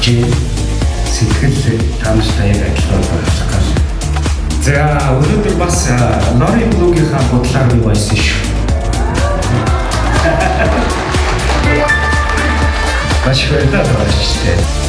хичээл сэтгэл таамжтай яг адилхан болох гэж. За өнөөдөр бас Лори блогийнхаа бодлоор би байсан шүү. Маш баярлалаа тааштай.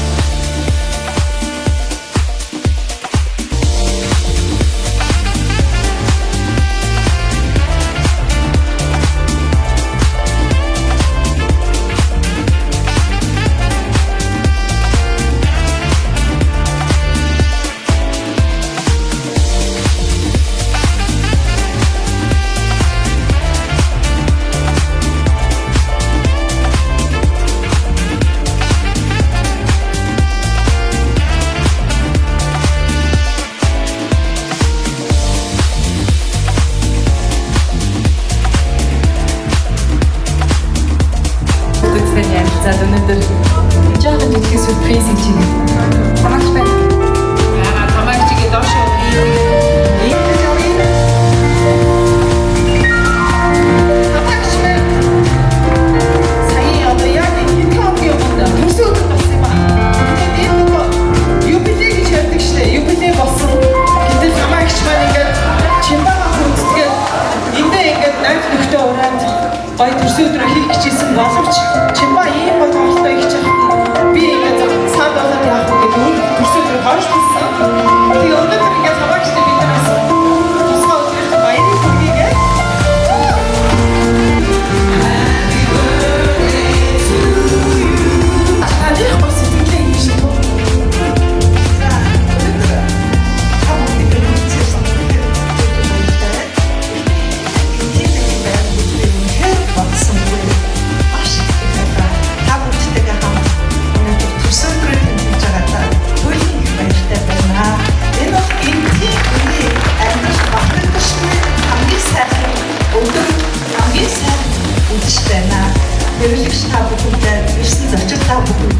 За өнөөдөр жоохон жижиг сюрприз хийж байна. Тамаач байна. Тамаач чигээ доош гой төрсөн өдрөө хийх гэжсэн боловч чимба ийм гой тоглолтоо хийж чадсан. Би ингээд саад болоод яах вэ гэдэг төрсөн өдрөө хойш болсон. Тэгээ өнөөдөр ингээд хамаагчтай биднээс тусгай өдрийнхөө баярыг хүргэе. Аних бас сэтгэлээ хийж шүү. За өнөөдөр хамаагийн хэрэгцээс Тэрэлж та бүхэндээ ирсэн зочид та бүхэнд